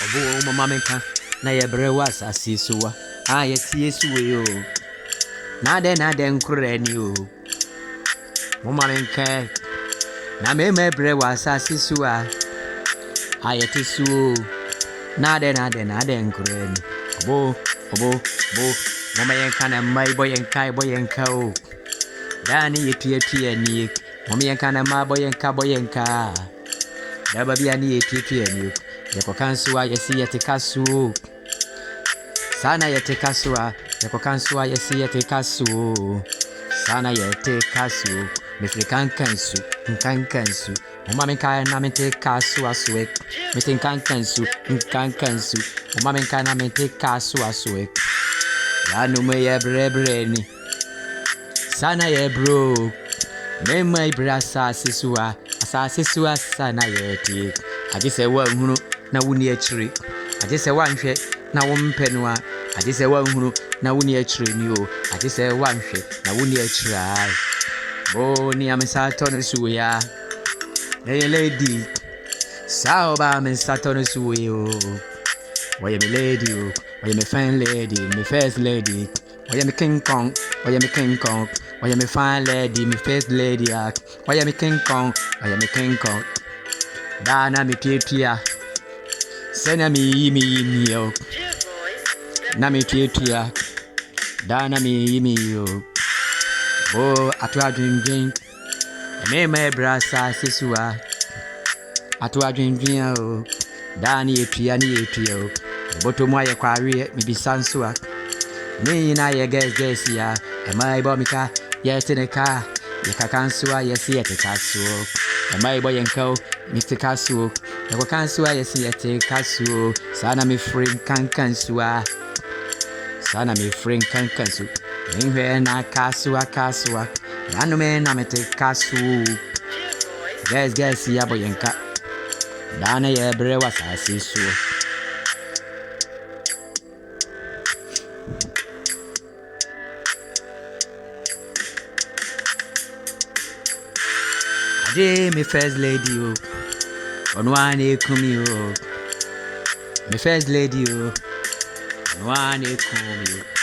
Obo mama menka na ye brewa asase soa ye tie suwe yo na de nkure ni o mama menka na me brewa asase soa ye tie suo na de nkure ni obo mama yenka na mai boy yenka o dani ye tie ni mama yenka na ma boy yenka da babia ni ye tie ni yako kansua yesi yete kasu sana yete kasua yako kansua yesi yete kasu sana yete kasu mefrikan kansu mama menka na mente kasu asue meten kansu mama menka na mente kasu asue ya no me ye brebre ni sana ye bro me mai brasa sisua sana yete aje se wa hunu na wuni achire aje se wanhwe na wo mpenua aje se wanhunu na wuni achire ni o aje se wanhwe na wuni achire ai bo ni amsato no suya hey lady sao ba amsato no suyo why me lady o why me fine lady me first lady why me king kong why me fine lady me first lady why me king kong dana me pia sena mi yo na me pia dana mi yo bo atu adwendwen me brasa sesua atu adwendwen o dana ye pia o boto mo aye kware mi bisanso a ni na ye guess ya mai bo mika ye teneka ye kakanso a ye si ye tekaso mai bo yenko mi tekaso yako kansua yesi yete kasu sana mi friend kansua minhwe na kasua yanu me na mete kasu guess ya boyenka dana ye brewa sasi su aje mi first lady o onwane kumi o me first lady o onwane kumi o